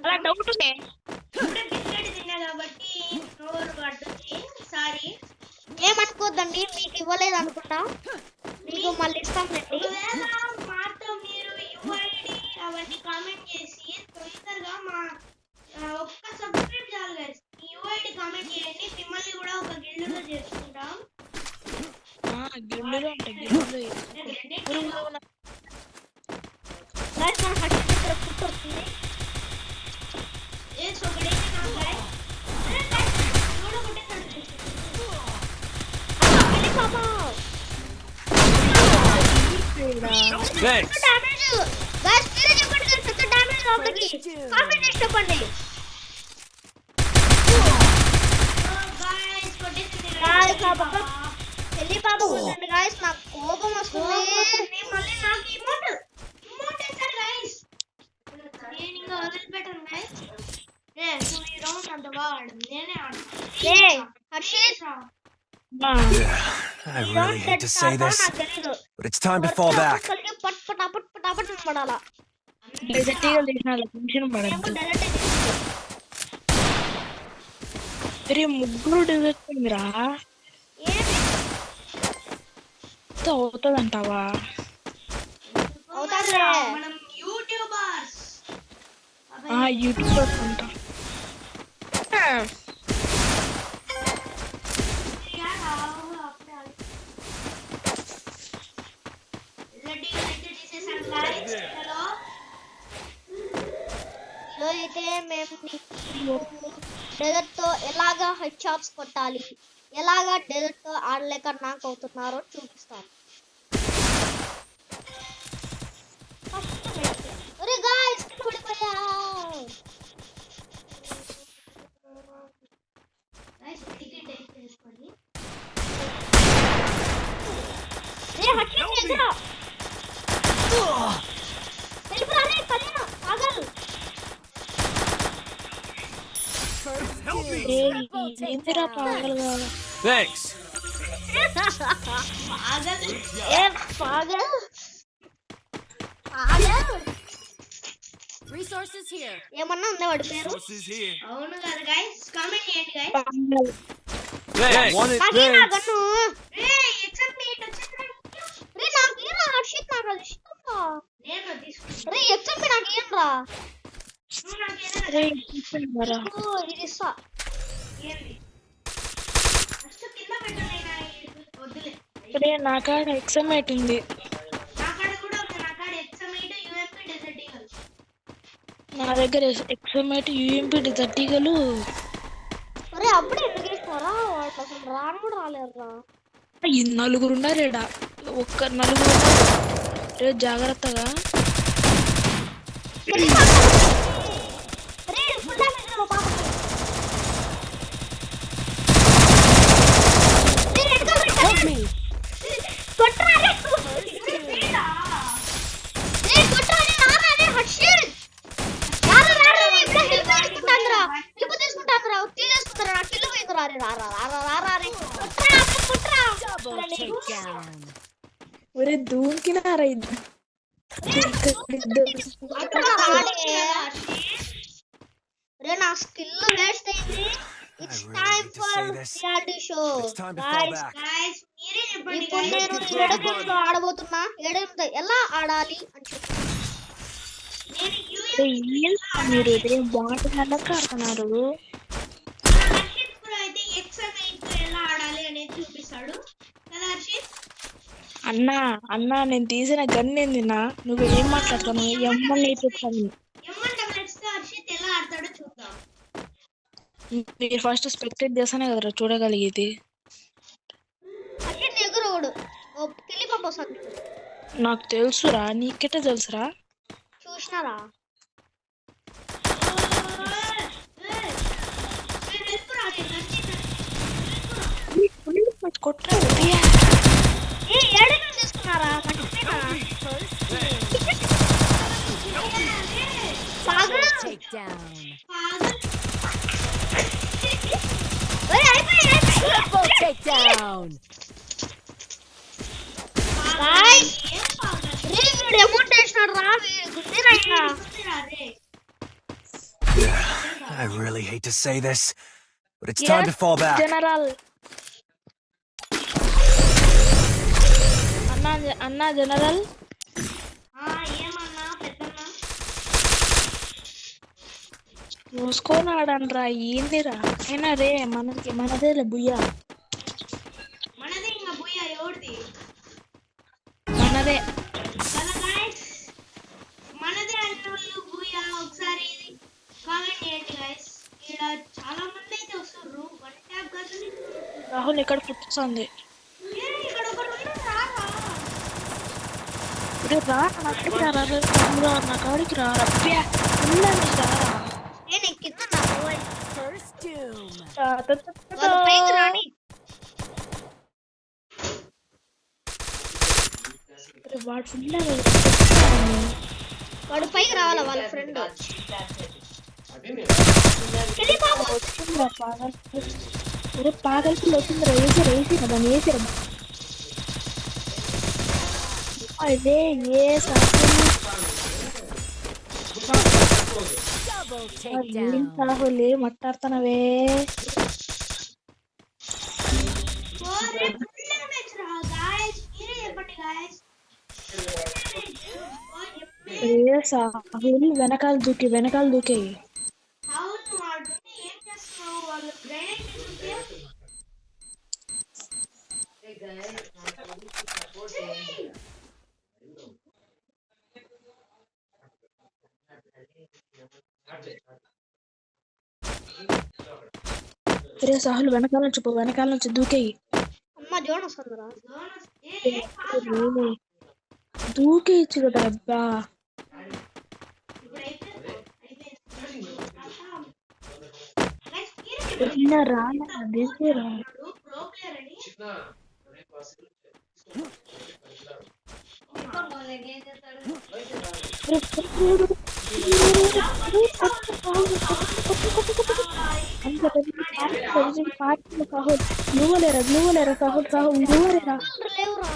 అలా డౌట్ ఉంది. బిస్కెట్ తిన్నా కాబట్టి నోరు పడుతుంది. సారీ ఏమనుకోద్దండి, మీకు ఇవ్వలేదు అనుకుంటా, మీకు మళ్ళీ ఇస్తాం. ఒకవేళ మాతో మీరు యుఐడి అవన్నీ కామెంట్ చేసి తొందరగా మా ఒక్క సబ్స్క్రైబ్ చాలు గైస్. యుఐడి కామెంట్ చేయండి, మిమ్మల్ని కూడా ఒక గిల్డ్లో చేసుకుంటాం. గిల్లులో ఉంటాయి. నాకు కోపం వస్తుంది. I really hate to say this, but it's time to fall back. ముగ్గురు డెజర్ట్ అయిందిరా. అవుతుందంటావా? యూట్యూబర్స్ అంట. అయితే మేము డెజర్ట్ తో ఎలాగా హెడ్ షాట్స్ కొట్టాలి, ఎలాగా డెజర్ట్ తో ఆడలేక నాకు అవుతున్నారో చూపిస్తాను. Thanks. Resources here. ఏమన్నా ఉందా వాడి పేరు? అవును కదా గైస్, కామెంట్ చేయండి గైస్. నాగన్ను రే ఎక్సెప్ట్ మీ టచ్ రే నాకు ఇరా హర్షిత్ నాకు అది ఇష్టంరా. నేను తీసుకుంటా. రే ఎక్సెప్ట్ నాకు ఇయ్యంరా. నువ్వు నాకు ఏదైనా రే ఇప్పండిరా. ఓ ఇది ఇస్తా. ఏంది? ఫస్ట్ కింద పెట్టలేనా? వద్దులే. రే నాకాడ ఎక్సమేట్ ఉంది. నాకాడ కూడా ఉంది. నాకాడ ఎక్సమేట్ యూఎంపీ డెజర్ట్ ఈగల్. నా దగ్గర ఎక్సమేట్ యూఎంపీ డెజర్ట్ ఈగలు. అరే అప్పుడే ఎందుకు వేసుకోరా? వాళ్ళు అసలు రాను కూడా రాలేరురా. ఈ నలుగురు ఉన్నారేడా, ఒక్క నలుగురు రే జాగ్రత్తగా. ఒరే దూకినారా రే నా స్కిల్ వేస్ట్ అయింది. It's time for reality show guys. మీరే చెప్పండి ఇప్పుడు నేను 7 గేమ్స్ ఆడబోతున్నా. 7 ఎలా ఆడాలి అని చెప్పి మీరు బాట ఆడుతున్నారు. హర్షిత్ కూడా అయితే ఎక్సమేట్ ఎలా ఆడాలి అనేది చూపిస్తాడు కదా హర్షిత్. అన్నా నేను తీసిన గన్ ఏందినా, నువ్వు ఏం మాట్లాడుతున్నావు? ఎమ్మని చెప్తాను. హర్షిత్ ఎలా ఆడతాడో చూద్దాం. మీరు ఫస్ట్ స్పెక్టేట్ చేస్తానే కదరా చూడగలిగేది. హర్షిత్ ఎగురోడు కిలి పంపొస్తాను. నాకు తెలుసురా, నీకెట్ట తెలుసురా? చూసినారా? కొట్టరా తీసుకున్నారా? I really hate to say this, but it's time to fall back. General అన్నా జనరల్ ఏమన్నా పెద్దన్నా చూసుకొని ఆడనరా ఏందిరా అయినా రే మనదేలే బుయ్యా మనది ఇంకా బుయ్యా ఎవరిది మనదే కదా గాయస్ మనదే అంటే వాళ్ళు బుయ్యా ఒకసారి కామెంట్ చేయండి గాయస్ ఇక్కడ చాలా మంది అయితే వస్తారు వన్ ట్యాప్ కాదు రాహుల్ ఇక్కడ పుట్టుతుంది ఇక్కడ ఒకటి ఉంది రారా నా కాడికి రా రప్ప్యా రారా నేను కింద First doom. వాళ్ళు పైకి రాని వాడు ఫుల్ వాడు పైకి రావాలా వాళ్ళ ఫ్రెండ్ పాగల్ పిల్ల వచ్చిందిరా వేసిరా దాన్ని వేసిరా అదే ఏ Double takedown. రాహుల్ మాట్లాడుతున్నావే ఓరే ఫుల్ డ్యామేజ్ రా గాయస్ మీరే చెప్పండి గాయస్ సాహుల్ వెనకాల దూకే అవును వాడు ఏం చేస్తున్నావు వాళ్ళు గ్రైండ్ చేస్తుంటే సాహుల్ వెనకాల నుంచి దూకేయి అమ్మ జోన్ వస్తుందిరా దూకేయచ్చు కదా అబ్బా రారా ప్రో ప్లేయర్ అని గ్లూవలేరా సాహుల్ గ్లూవలేరా లేవురా